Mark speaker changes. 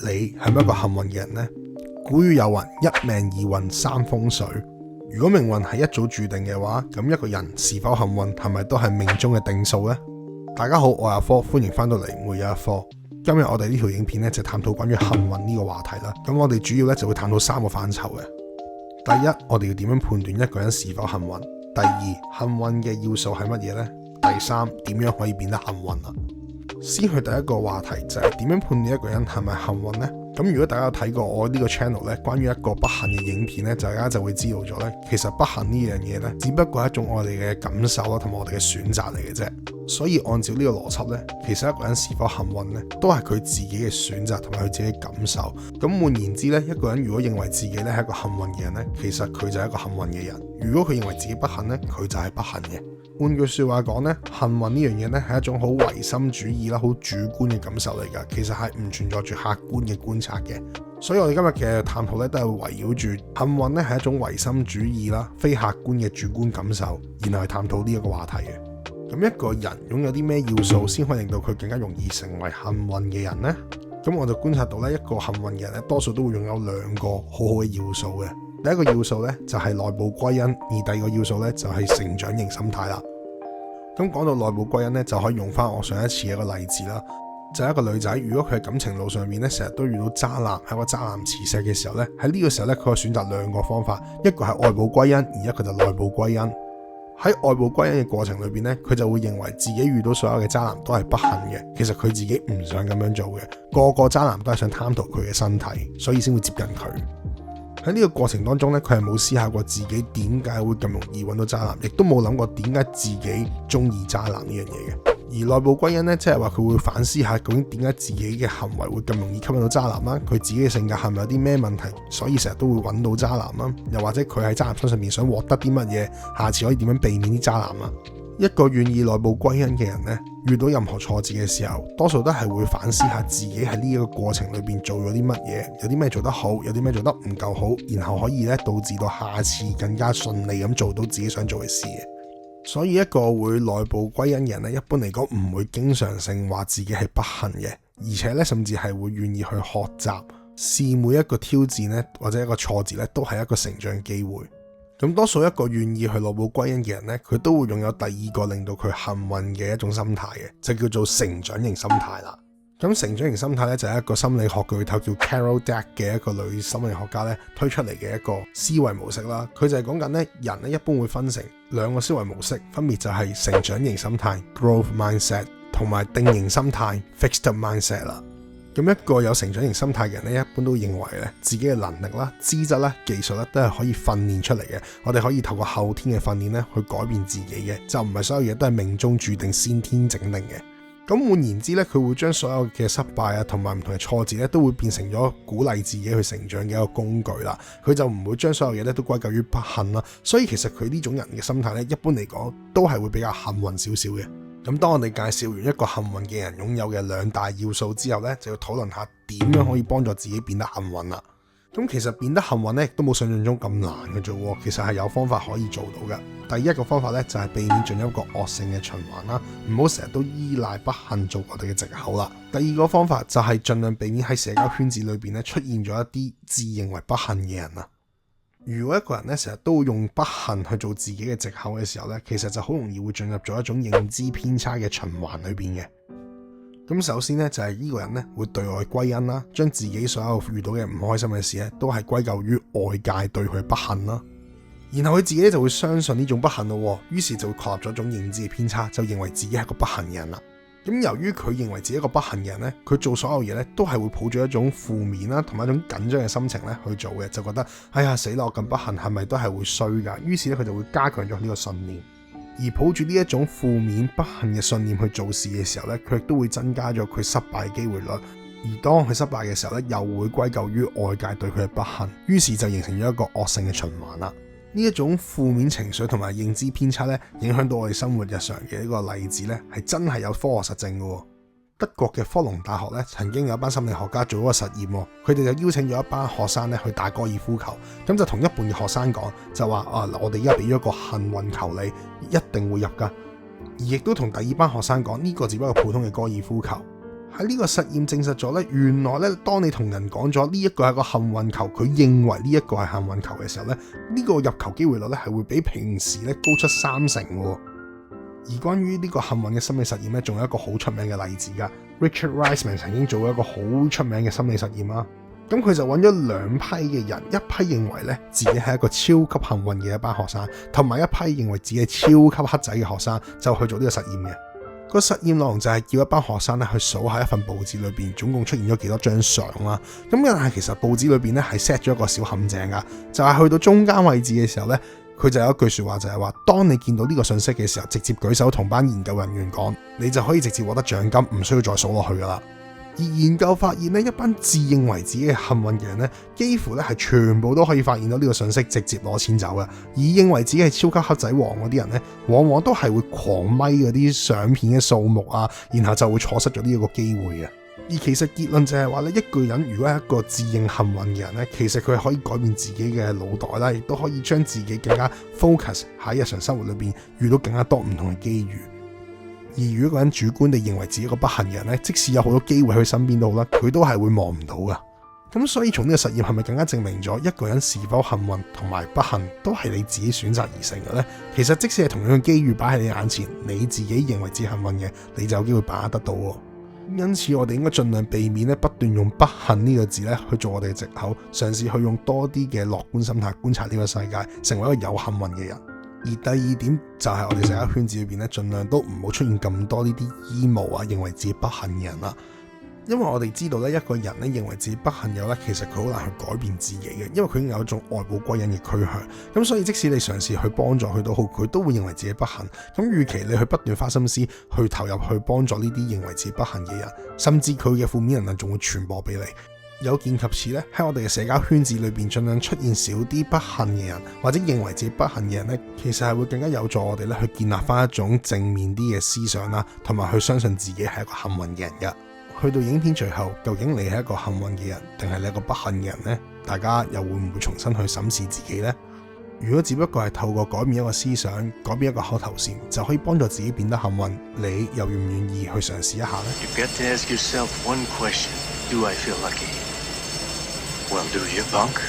Speaker 1: 你係咪一個幸運嘅人呢？古語有云：一命二運三風水。如果命運係一早注定嘅話，咁一個人是否幸運係咪都係命中嘅定數呢？大家好，我係阿科，歡迎翻到嚟每日一科。今日我哋呢條影片咧就探討關於幸運呢個話題啦。咁我哋主要咧就會探討3個範疇嘅。第一，我哋要點樣判斷一個人是否幸運？第二，幸運嘅要素係乜嘢呢？第三，點樣可以變得幸運啊？先去第一個話題就係點樣判斷一個人係咪幸運呢？咁如果大家有睇過我呢個 channel 咧，關於一個不幸嘅影片咧，大家就會知道咗咧，其實不幸呢樣嘢咧，只不過係一種我哋嘅感受啦，同埋我哋嘅選擇嚟嘅啫。所以按照呢個邏輯咧，其實一個人是否幸運咧，都係佢自己嘅選擇同埋佢自己嘅感受。咁換言之咧，一個人如果認為自己咧係一個幸運嘅人咧，其實佢就係一個幸運嘅人；如果佢認為自己不幸咧，佢就係不幸嘅。換句說話講咧，幸運呢樣嘢咧係一種好唯心主義啦，好主觀嘅感受嚟㗎，其實係唔存在住客觀嘅觀察嘅。所以我哋今日嘅探討咧都係圍繞住幸運咧係一種唯心主義啦，非客觀嘅主觀感受，然後去探討呢一個話題嘅。咁一個人擁有啲咩要素先可以令到佢更加容易成為幸運嘅人呢？咁我就觀察到咧，一個幸運嘅人咧，多數都會擁有2個好好嘅要素嘅。第一個要素咧就係內部歸因，而第二個要素咧就係成長型心態啦。咁講到內部歸因咧，就可以用翻我上一次嘅一個例子啦。就係一個女仔，如果佢喺感情路上面咧，成日都遇到渣男，係個渣男磁石嘅時候咧，喺呢個時候咧，佢可以選擇2個方法，一個係外部歸因，而一個就內部歸因。喺外部歸因嘅過程裏邊咧，佢就會認為自己遇到所有嘅渣男都係不幸嘅，其實佢自己唔想咁樣做嘅，個渣男都係想貪圖佢嘅身體，所以先會接近佢。喺呢個過程當中咧，佢係冇思考過自己點解會咁容易揾到渣男，亦都冇諗過點解自己中意渣男呢樣嘢嘅。而內部歸因咧，即係話佢會反思下究竟點解自己嘅行為會咁容易吸引到渣男啦，佢自己嘅性格係咪有啲咩問題，所以成日都會揾到渣男啦，又或者佢喺渣男身上面想獲得啲乜嘢，下次可以點樣避免啲渣男啊？一個願意內部歸因嘅人呢，遇到任何挫折嘅時候，多數都係會反思下自己喺呢一個過程裏邊做咗啲乜嘢，有啲咩做得好，有啲咩做得唔夠好，然後可以咧導致到下次更加順利咁做到自己想做嘅事嘅。所以一個會內部歸因嘅人咧，一般嚟講唔會經常性話自己係不幸嘅，而且咧甚至係會願意去學習，視每一個挑戰咧或者一個挫折咧都係一個成長機會。咁多數一個願意去內部歸因嘅人咧，佢都會擁有第二個令到佢幸運嘅一種心態嘅，就叫做成長型心態啦。咁成長型心態咧就係一個心理學巨頭叫 Carol Dweck 嘅一個女心理學家咧推出嚟嘅一個思維模式啦。佢就係講緊咧人咧一般會分成2個思維模式，分別就係成長型心態 Growth Mindset 同埋定型心態 Fixed Mindset 啦。咁一個有成長型心態嘅人咧，一般都認為咧自己嘅能力啦、資質啦、技術啦都係可以訓練出嚟嘅。我哋可以透過後天嘅訓練咧去改變自己嘅，就唔係所有嘢都係命中注定、先天整定嘅。咁換言之咧，佢會將所有嘅失敗啊同埋唔同嘅挫折咧，都會變成咗鼓勵自己去成長嘅一個工具啦。佢就唔會將所有嘢咧都歸咎於不幸啦。所以其實佢呢種人嘅心態咧，一般嚟講都係會比較幸運少少嘅。咁當我哋介紹完一個幸運嘅人擁有嘅2大要素之後咧，就要討論下點樣可以幫助自己變得幸運啦。咁其實變得幸運咧，亦都冇想象中咁難嘅啫喎。其實係有方法可以做到嘅。第一個方法咧就係避免進入一個惡性嘅循環啦，唔好成日都依賴不幸做我哋嘅藉口啦。第二個方法就係盡量避免喺社交圈子裏邊咧出現咗一啲自認為不幸嘅人啊。如果一個人咧成日都會用不幸去做自己嘅藉口嘅時候咧，其實就好容易會進入咗一種認知偏差嘅循環裏邊嘅。咁首先咧就係呢個人咧會對外歸因啦，將自己所有遇到嘅唔開心嘅事咧都係歸咎於外界對佢不幸啦。然後佢自己就會相信呢種不幸咯，於是就會確立咗一種認知嘅偏差，就認為自己係一個不幸嘅人啦。咁由於佢認為自己一個不幸嘅人咧，佢做所有嘢咧都係會抱住一種負面啦，同埋一種緊張嘅心情咧去做嘅，就覺得哎呀死啦，我咁不幸係咪都係會衰噶？於是咧佢就會加強咗呢個信念，而抱住呢一種負面不幸嘅信念去做事嘅時候咧，佢亦都會增加咗佢失敗嘅機會率。而當佢失敗嘅時候咧，又會歸咎於外界對佢嘅不幸，於是就形成咗一個惡性嘅循環啦。呢一種負面情緒同埋認知偏差咧，影響到我哋生活日常嘅呢個例子咧，係真係有科學實證嘅。德國嘅科隆大學咧，曾經有一班心理學家做咗個實驗，佢哋就邀請咗一班學生咧去打高爾夫球，咁就同一半嘅學生講，就話我哋而家俾咗個幸運球你，一定會入噶。而亦都同第二班學生講，呢個只不過普通嘅高爾夫球。喺呢個實驗證實咗呢，原來呢，當你同人講咗呢一個係個幸運球，佢認為呢一個係幸運球嘅時候呢，呢個入球機會率呢係會比平時呢高出3成喎。而關於呢個幸運嘅心理實驗呢，仲有一個好出名嘅例子㗎。Richard Wiseman 曾經做過一個好出名嘅心理實驗啦。咁佢就揾咗兩批嘅人，一批認為呢自己係一個超級幸運嘅一班學生，同埋一批認為自己係超級黑仔嘅學生，就去做呢個實驗嘅。個實驗內容就係叫一班學生咧去數下一份報紙裏邊總共出現咗幾多張相啦。咁但係其實報紙裏邊咧係 set 咗一個小陷阱㗎，就係去到中間位置嘅時候呢，佢就有一句說話就係話，當你見到呢個信息嘅時候，直接舉手同班研究人員講，你就可以直接獲得獎金，唔需要再數落去㗎啦。而研究發現呢，一班自認為自己係幸運嘅人呢，幾乎咧係全部都可以發現到呢個信息，直接攞錢走嘅。而認為自己係超級黑仔王嗰啲人呢，往往都係會狂咪嗰啲相片嘅數目啊，然後就會錯失咗呢一個機會嘅。而其實結論就係話咧，一個人如果係一個自認幸運嘅人呢，其實佢係可以改變自己嘅腦袋啦，亦都可以將自己更加 focus 喺日常生活裏邊遇到更加多唔同嘅機遇。而如果一個人主觀地認為自己一個不幸嘅人呢，即使有好多機會喺佢身邊都好啦，佢都係會望唔到噶。咁所以從呢個實驗係咪更加證明咗一個人是否幸運同埋不幸都係你自己選擇而成嘅呢？其實即使係同樣嘅機遇擺喺你眼前，你自己認為自己幸運嘅，你就有機會把握得到。因此我哋應該盡量避免不斷用不幸呢個字去做我哋嘅藉口，嘗試去用多啲嘅樂觀心態觀察呢個世界，成為一個有幸運嘅人。而第二點就係我哋社交圈子裏邊盡量都唔好出現咁多呢啲 emo 啊，認為自己不幸嘅人啦。因為我哋知道一個人認為自己不幸有其實佢好難去改變自己嘅，因為佢已經有一種外部歸因嘅趨向。咁所以即使你嘗試去幫助佢都好，佢都會認為自己不幸。咁與其你去不斷花心思去投入去幫助呢啲認為自己不幸嘅人，甚至佢嘅負面能量仲會傳播俾你。有見及此咧，喺我哋嘅社交圈子裏邊，盡量出現少啲不幸嘅人，或者認為自己不幸嘅人咧，其實係會更加有助我哋去建立翻一種正面啲嘅思想啦，同埋去相信自己係一個幸運嘅人嘅。去到影片最後，究竟你係一個幸運嘅人，定係你一個不幸嘅人呢？大家又會唔會重新去審視自己呢？如果只不過係透過改變一個思想，改變一個口頭禪，就可以幫助自己變得幸運，你又願唔願意去嘗試一下呢？
Speaker 2: You've got to ask yourself one question. Do I feel lucky? Well, do you, punk?